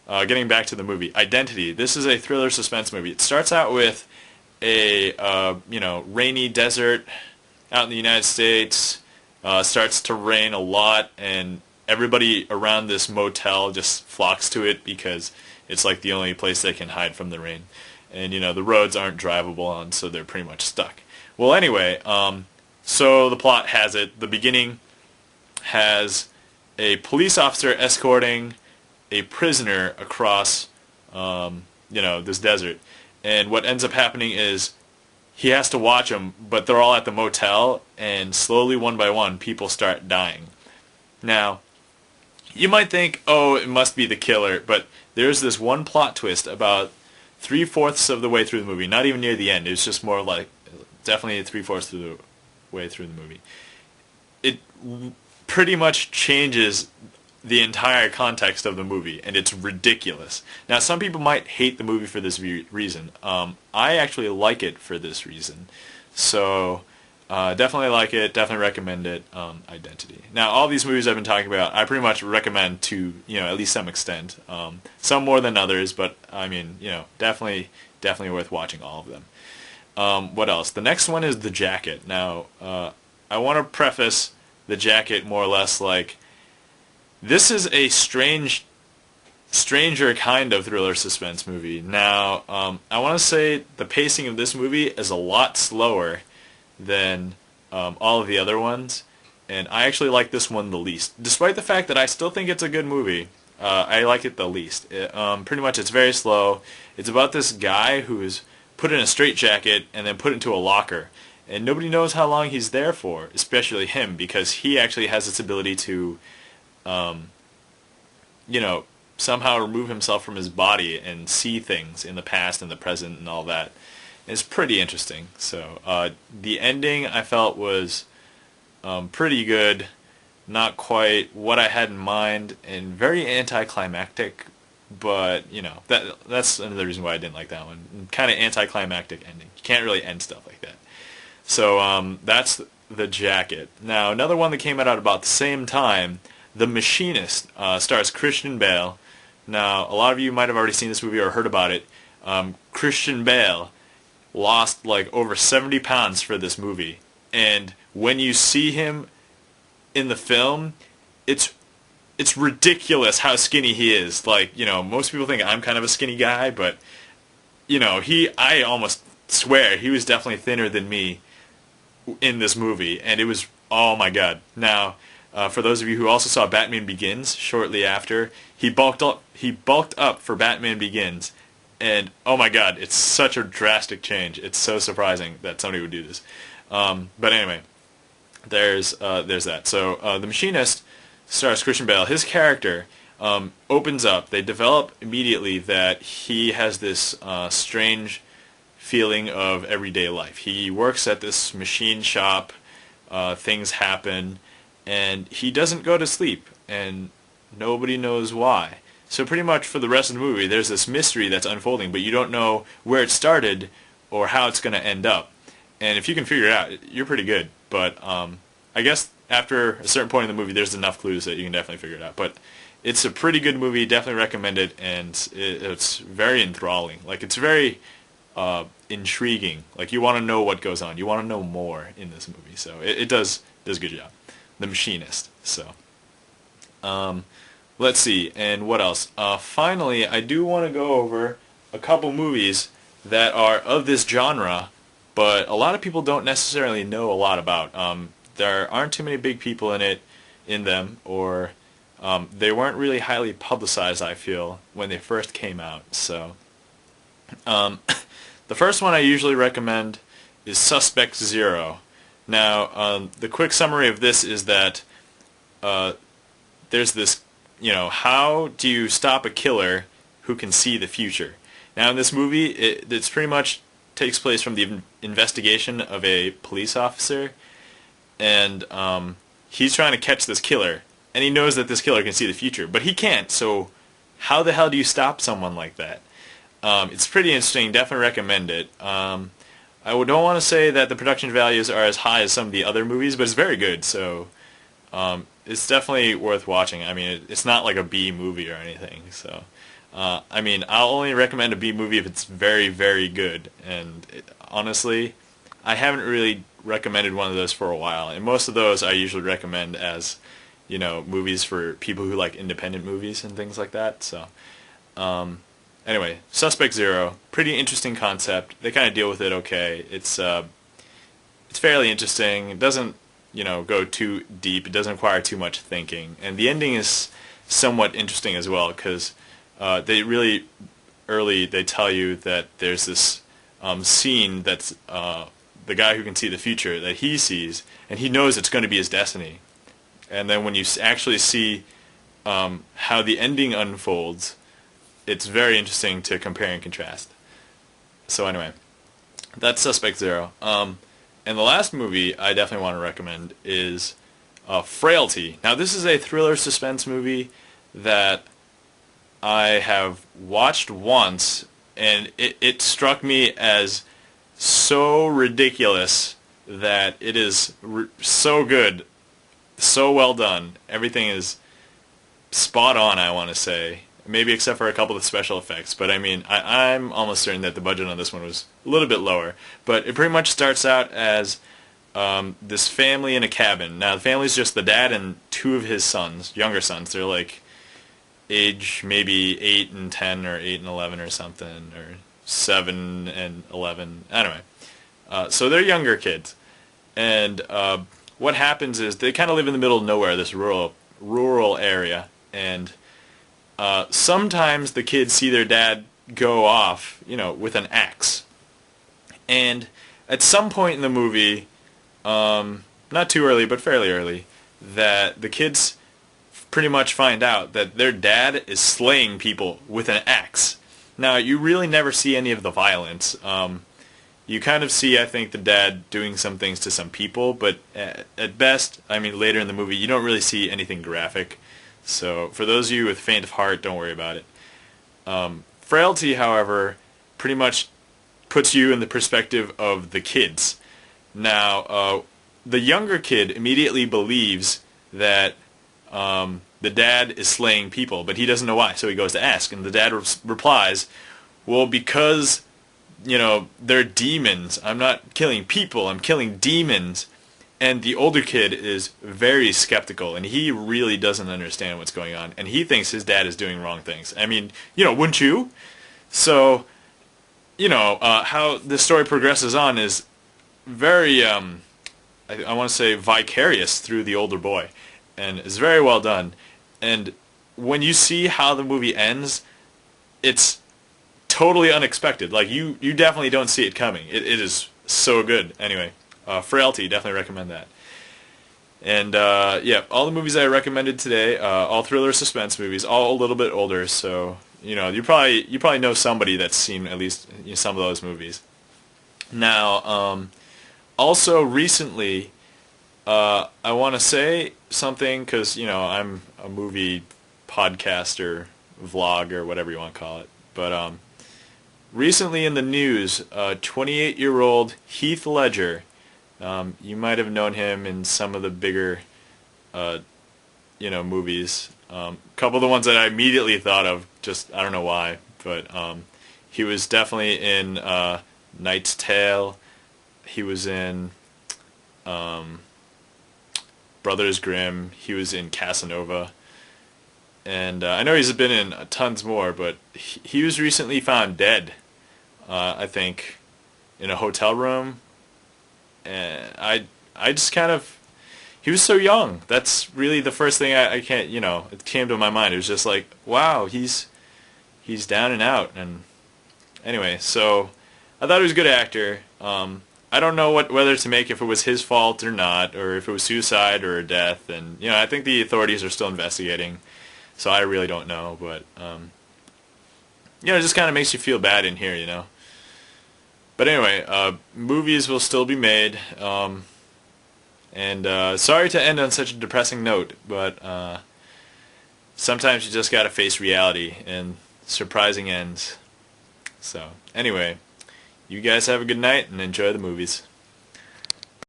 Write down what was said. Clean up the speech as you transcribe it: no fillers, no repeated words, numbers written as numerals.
getting back to the movie, Identity. This is a thriller suspense movie. It starts out with a rainy desert out in the United States. Starts to rain a lot, and everybody around this motel just flocks to it because it's like the only place they can hide from the rain. And the roads aren't drivable on, so they're pretty much stuck. Well, anyway, so the plot has it. The beginning has a police officer escorting a prisoner across, this desert. And what ends up happening is he has to watch them, but they're all at the motel, and slowly, one by one, people start dying. Now, you might think, oh, it must be the killer, but there's this one plot twist about 3/4 of the way through the movie, not even near the end. It's just more like definitely 3/4 through the way through the movie. It pretty much changes the entire context of the movie, and it's ridiculous. Now, some people might hate the movie for this reason. I actually like it for this reason. So, definitely like it, definitely recommend it, Identity. Now, all these movies I've been talking about, I pretty much recommend to, at least some extent. Some more than others, but, definitely worth watching all of them. What else? The next one is The Jacket. Now, I want to preface The Jacket more or less like, this is a stranger kind of thriller suspense movie. Now, I want to say the pacing of this movie is a lot slower than all of the other ones, and I actually like this one the least. Despite the fact that I still think it's a good movie, I like it the least. Pretty much it's very slow. It's about this guy who's put in a straitjacket and then put into a locker, and nobody knows how long he's there for, especially him, because he actually has this ability to somehow remove himself from his body and see things in the past and the present and all that. It's pretty interesting. So the ending I felt was pretty good, not quite what I had in mind, and very anticlimactic. But that's another reason why I didn't like that one. Kind of anticlimactic ending. You can't really end stuff like that. So that's The Jacket. Now another one that came out about the same time. The Machinist stars Christian Bale. Now, a lot of you might have already seen this movie or heard about it. Christian Bale lost like over 70 pounds for this movie. And when you see him in the film, it's ridiculous how skinny he is. Like, most people think I'm kind of a skinny guy, but, I almost swear he was definitely thinner than me in this movie. And it was, oh my God. Now, for those of you who also saw Batman Begins shortly after, he bulked up for Batman Begins, and oh my God, it's such a drastic change. It's so surprising that somebody would do this. But anyway, there's that. So The Machinist stars Christian Bale. His character opens up. They develop immediately that he has this strange feeling of everyday life. He works at this machine shop. Things happen. And he doesn't go to sleep, and nobody knows why. So pretty much for the rest of the movie, there's this mystery that's unfolding, but you don't know where it started or how it's going to end up. And if you can figure it out, you're pretty good. But I guess after a certain point in the movie, there's enough clues that you can definitely figure it out. But it's a pretty good movie, definitely recommend it, and it's very enthralling. Like, it's very intriguing. Like, you want to know what goes on. You want to know more in this movie. So it does a good job. The Machinist. So, let's see, and what else? Finally, I do want to go over a couple movies that are of this genre, but a lot of people don't necessarily know a lot about. There aren't too many big people in them, or they weren't really highly publicized, I feel, when they first came out. So, the first one I usually recommend is Suspect Zero. Now, the quick summary of this is that there's this, how do you stop a killer who can see the future? Now, in this movie, it's pretty much takes place from the investigation of a police officer, and he's trying to catch this killer, and he knows that this killer can see the future, but he can't, so how the hell do you stop someone like that? It's pretty interesting, definitely recommend it. I don't want to say that the production values are as high as some of the other movies, but it's very good. So it's definitely worth watching. I mean, it's not like a B movie or anything. So, I mean, I'll only recommend a B movie if it's very, very good. And honestly, I haven't really recommended one of those for a while. And most of those I usually recommend as, movies for people who like independent movies and things like that. So, anyway, Suspect Zero, pretty interesting concept. They kind of deal with it okay. It's fairly interesting. It doesn't, go too deep. It doesn't require too much thinking. And the ending is somewhat interesting as well because they really early they tell you that there's this scene that's the guy who can see the future that he sees, and he knows it's going to be his destiny. And then when you actually see how the ending unfolds, it's very interesting to compare and contrast. So anyway, that's Suspect Zero. And the last movie I definitely want to recommend is Frailty. Now this is a thriller suspense movie that I have watched once, and it struck me as so ridiculous that it is so good, so well done. Everything is spot on, I want to say. Maybe except for a couple of special effects. But I mean, I'm almost certain that the budget on this one was a little bit lower. But it pretty much starts out as this family in a cabin. Now the family's just the dad and two of his sons, younger sons. They're like age maybe 8 and 10 or 8 and 11 or something, or 7 and 11. Anyway, so they're younger kids. And what happens is they kind of live in the middle of nowhere, this rural area. And sometimes the kids see their dad go off, with an axe. And at some point in the movie, not too early, but fairly early, that the kids pretty much find out that their dad is slaying people with an axe. Now, you really never see any of the violence. You kind of see, I think, the dad doing some things to some people, but at best, I mean, later in the movie, you don't really see anything graphic. So for those of you with faint of heart, don't worry about it. Frailty, however, pretty much puts you in the perspective of the kids. Now, the younger kid immediately believes that the dad is slaying people, but he doesn't know why, so he goes to ask. And the dad replies, well, because, they're demons. I'm not killing people, I'm killing demons. And the older kid is very skeptical, and he really doesn't understand what's going on. And he thinks his dad is doing wrong things. I mean, wouldn't you? So, how the story progresses on is very, I want to say, vicarious through the older boy. And it's very well done. And when you see how the movie ends, it's totally unexpected. Like, you definitely don't see it coming. It is so good. Anyway. Frailty, definitely recommend that. And yeah, all the movies I recommended today, all thriller suspense movies, all a little bit older. So you probably know somebody that's seen at least some of those movies. Now, also recently, I want to say something because I'm a movie podcaster, vlog, or whatever you want to call it. But recently in the news, 28-year-old Heath Ledger. You might have known him in some of the bigger, movies. A couple of the ones that I immediately thought of, just I don't know why, but he was definitely in Knight's Tale. He was in Brothers Grimm. He was in Casanova. And I know he's been in tons more, but he was recently found dead, I think, in a hotel room. And I just kind of, he was so young. That's really the first thing I can't, it came to my mind. It was just like, wow, he's down and out. And anyway, so I thought he was a good actor. I don't know whether to make if it was his fault or not, or if it was suicide or a death. And I think the authorities are still investigating, so I really don't know. But it just kind of makes you feel bad in here, But anyway, movies will still be made, and sorry to end on such a depressing note, but sometimes you just gotta face reality and surprising ends. So, anyway, you guys have a good night and enjoy the movies.